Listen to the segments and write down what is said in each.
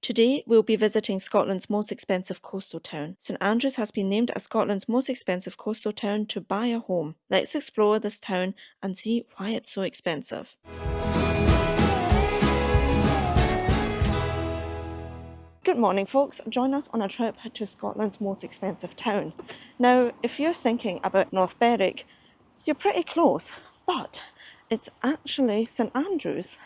Today, we'll be visiting Scotland's most expensive coastal town. St Andrews has been named as Scotland's most expensive coastal town to buy a home. Let's explore this town and see why it's so expensive. Good morning, folks. Join us on a trip to Scotland's most expensive town. Now, if you're thinking about North Berwick, you're pretty close, but it's actually St Andrews.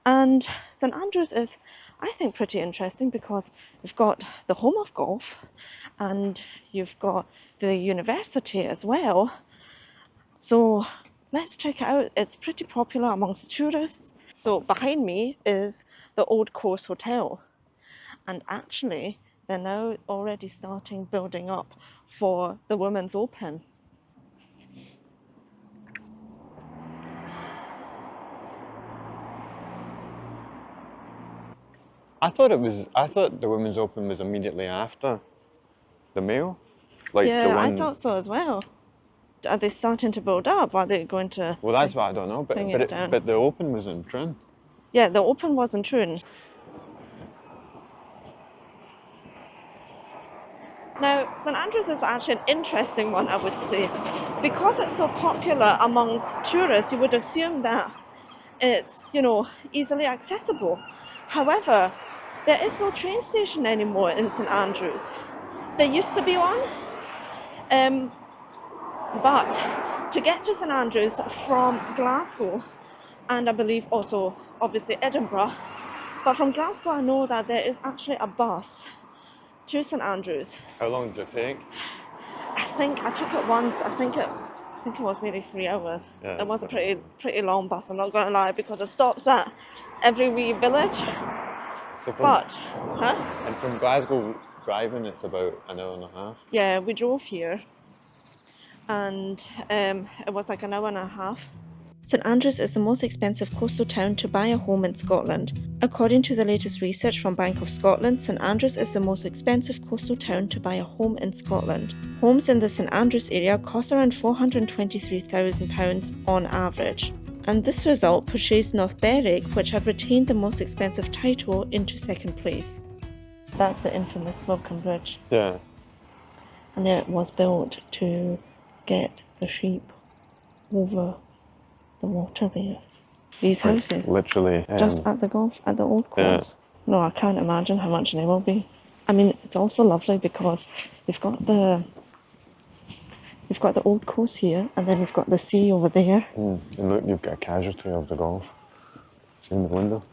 And St Andrews is, I think, pretty interesting because you've got the home of golf and you've got the university as well. So let's check it out. It's pretty popular amongst tourists. So behind me is the Old Course Hotel. And actually, they're now already starting building up for the Women's Open. I thought the Women's Open was immediately after the male. Yeah, I thought so as well. Are they starting to build up? Are they going to? Well, that's what I don't know. But the Open was in Troon. Yeah, the Open was in Troon. Now, St Andrews is actually an interesting one, I would say. Because it's so popular amongst tourists, you would assume that it's, easily accessible. However, there is no train station anymore in St Andrews. There used to be one, but to get to St Andrews from Glasgow, and I believe also, obviously, Edinburgh, but from Glasgow I know that there is actually a bus to St Andrews. How long does it take? I think I took it once. I think it was nearly 3 hours. Yeah, it was a pretty long bus, I'm not going to lie, because it stops at every wee village. And from Glasgow driving, it's about an hour and a half. Yeah, we drove here, and it was like an hour and a half. St Andrews is the most expensive coastal town to buy a home in Scotland. According to the latest research from Bank of Scotland, St Andrews is the most expensive coastal town to buy a home in Scotland. Homes in the St Andrews area cost around £423,000 on average. And this result pushes North Berwick, which had retained the most expensive title, into second place. That's the infamous Smoking Bridge. Yeah. And it was built to get the sheep over the water there. These houses, literally, just at the old course. Yeah. No, I can't imagine how much they will be. I mean, it's also lovely because you've got the old course here, and then you've got the sea over there. And look, you've got a casualty of the golf. See in the window.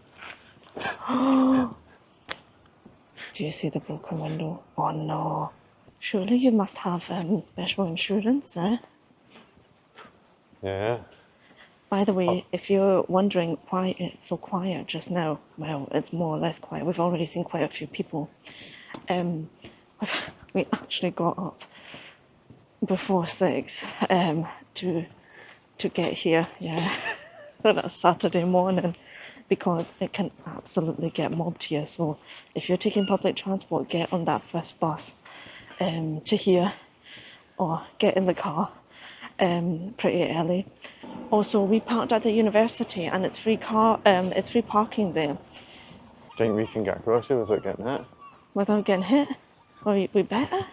Do you see the broken window? Oh no! Surely you must have special insurance, eh? Yeah. By the way, if you're wondering why it's so quiet just now, well, it's more or less quiet. We've already seen quite a few people. We actually got up before 6 to get here, yeah, on a Saturday morning, because it can absolutely get mobbed here. So if you're taking public transport, get on that first bus to here, or get in the car pretty early. Also, we parked at the university, and it's free parking there. Do you think we can get across here without getting hit? Without getting hit? Well, we better.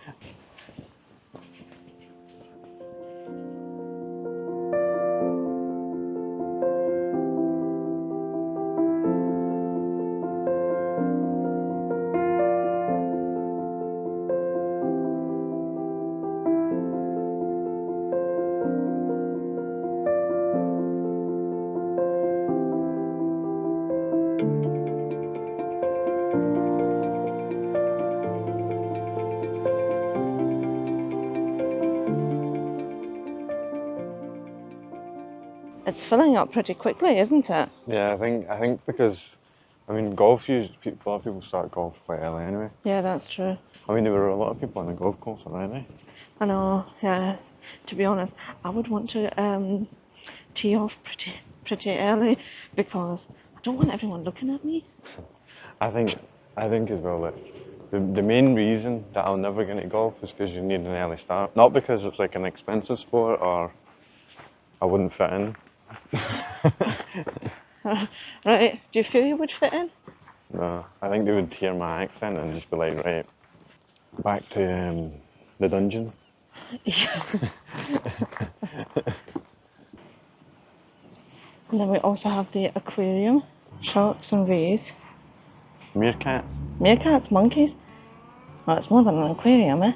It's filling up pretty quickly, isn't it? Yeah, I think because, I mean, a lot of people start golf quite early anyway. Yeah, that's true. I mean, there were a lot of people on the golf course already. I know, yeah. To be honest, I would want to tee off pretty early, because I don't want everyone looking at me. I think as well that the main reason that I'll never get into golf is because you need an early start. Not because it's like an expensive sport or I wouldn't fit in. Right, do you feel you would fit in? No, I think they would hear my accent and just be like, right, back to the dungeon. And then we also have the aquarium, sharks and rays. Meerkats. Meerkats, monkeys. Oh, it's more than an aquarium, eh?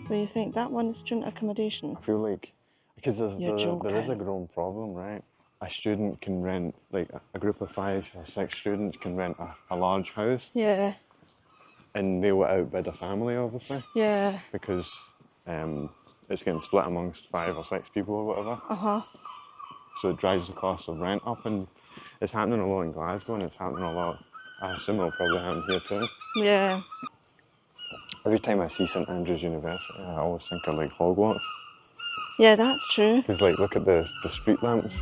So you think that one is student accommodation? I feel like, because You're there is a joking. growing problem, right? A student can rent, like a group of 5 or 6 students can rent a large house, Yeah, and they will outbid a family, obviously, yeah. because it's getting split amongst 5 or 6 people or whatever. Uh-huh. So it drives the cost of rent up, and it's happening a lot in Glasgow, and it's happening a lot. I assume it'll probably happen here too. Yeah. Every time I see St Andrews University, I always think of like Hogwarts. Yeah, that's true. Because like, look at the street lamps.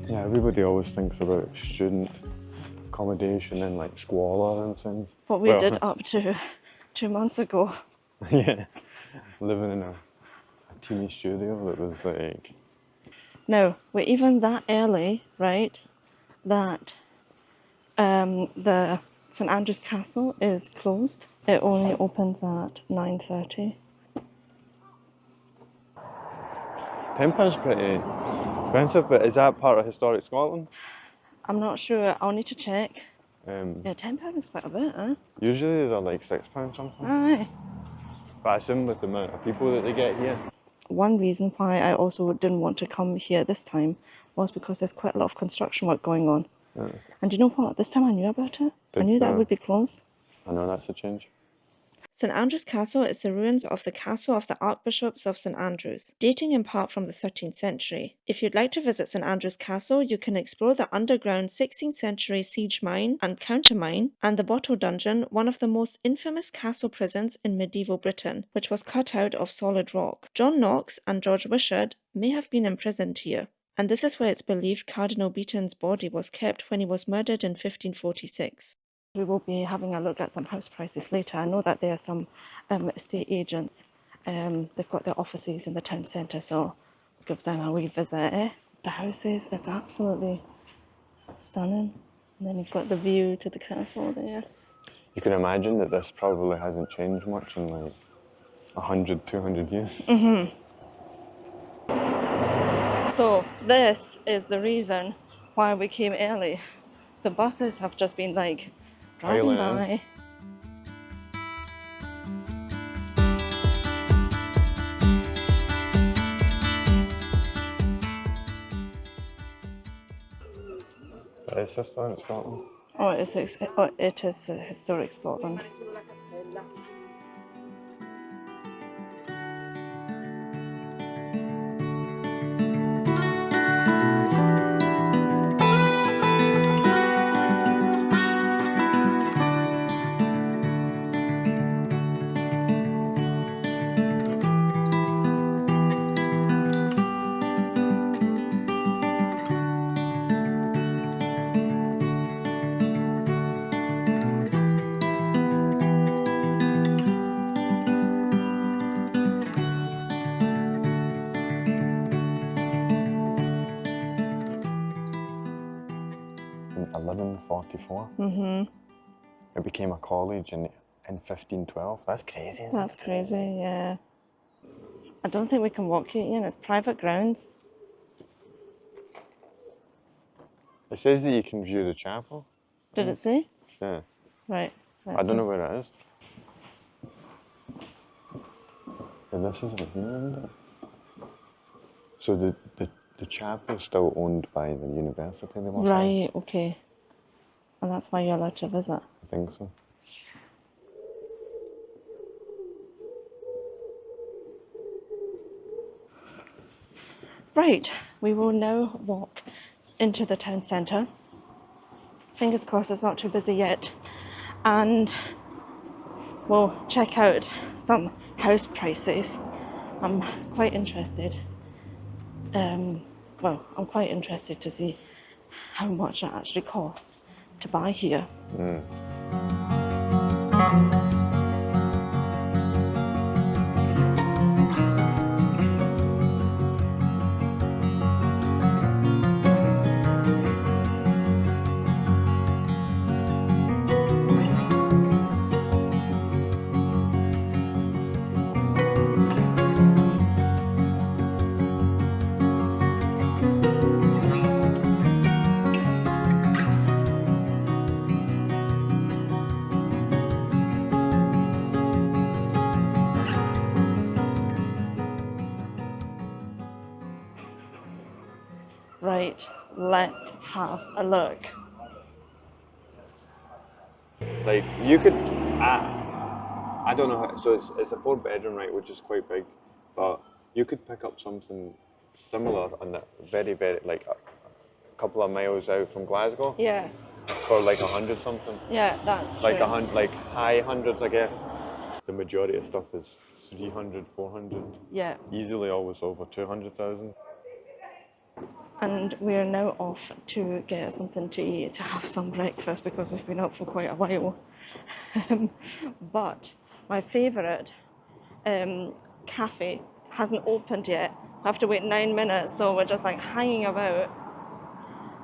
Yeah, everybody always thinks about student accommodation and like squalor and things. What we did up to 2 months ago. Yeah, living in a teeny studio that was like. No, we're even that early, right? That the St Andrews Castle is closed. It only opens at 9:30. £10 pretty expensive, but is that part of historic Scotland? I'm not sure. I'll need to check. Um, Yeah, £10 is quite a bit, huh? Usually they're like £6 something. Aye. But I assume with the amount of people that they get here. One reason why I also didn't want to come here this time was because there's quite a lot of construction work going on. Yeah. And do you know what? This time I knew about it. I Did, knew that would be closed. I know that's a change. St Andrews Castle is the ruins of the castle of the Archbishops of St Andrews, dating in part from the 13th century. If you'd like to visit St Andrews Castle, you can explore the underground 16th century siege mine and countermine, and the Bottle Dungeon, one of the most infamous castle prisons in medieval Britain, which was cut out of solid rock. John Knox and George Wishart may have been imprisoned here, and this is where it's believed Cardinal Beaton's body was kept when he was murdered in 1546. We will be having a look at some house prices later. I know that there are some estate agents. They've got their offices in the town centre, so we'll give them a wee visit. The houses, it's absolutely stunning. And then you've got the view to the castle there. You can imagine that this probably hasn't changed much in like 100, 200 years. So this is the reason why we came early. The buses have just been like driving by. Is this down in Scotland? Oh, it is historic Scotland. In 1144. It became a college in 1512. That's crazy. That's crazy, yeah. I don't think we can walk here, Ian. It's private grounds. It says that you can view the chapel. Did it say? Yeah. Right. I don't know where it is. Yeah, this isn't here, isn't it? So the chapel is still owned by the university, they must have. Right, okay. And that's why you're allowed to visit. I think so. Right, we will now walk into the town centre. Fingers crossed it's not too busy yet. And we'll check out some house prices. I'm quite interested. I'm quite interested to see how much it actually costs to buy here. Right, let's have a look. Like you could, I don't know how. So it's a 4-bedroom, right, which is quite big, but you could pick up something similar on the very like a couple of miles out from Glasgow Yeah, for like 100 something. yeah, that's Like true. 100, like high hundreds, I guess. The majority of stuff is 300, 400. Yeah, Easily always over 200,000. and we're now off to get something to eat, to have some breakfast because we've been out for quite a while. But my favourite cafe hasn't opened yet. I have to wait 9 minutes, so we're just like hanging about,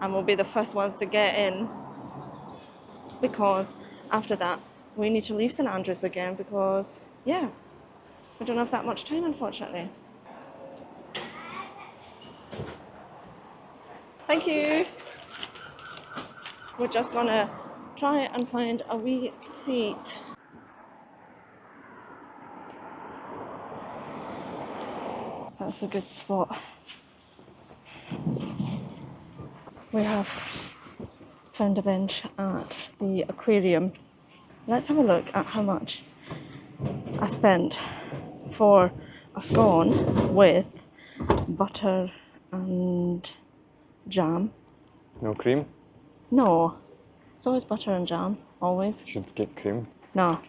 and we'll be the first ones to get in because after that we need to leave St Andrews again because, yeah, we don't have that much time, unfortunately. Thank you. We're just gonna try and find a wee seat. That's a good spot. We have found a bench at the aquarium. Let's have a look at how much I spent for a scone with butter and jam. No cream? No, it's always butter and jam, always. Should get cream. No.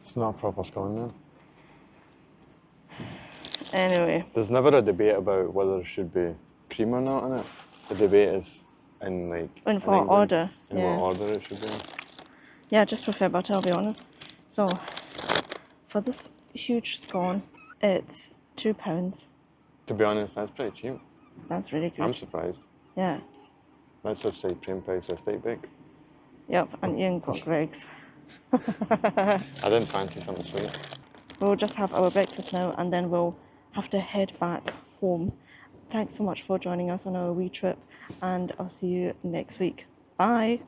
It's not a proper scone then. Anyway, There's never a debate about whether there should be cream or not in it. The debate is in like in in what England, order? in Yeah. what order it should be in. Yeah, I just prefer butter, I'll be honest. So, for this huge scone, it's £2. To be honest, that's pretty cheap. That's really good. I'm surprised. Yeah. Let's have say plain price of steak bake. Yep, and Ian got Greg's. I didn't fancy something sweet. We'll just have our breakfast now and then we'll have to head back home. Thanks so much for joining us on our wee trip, and I'll see you next week. Bye.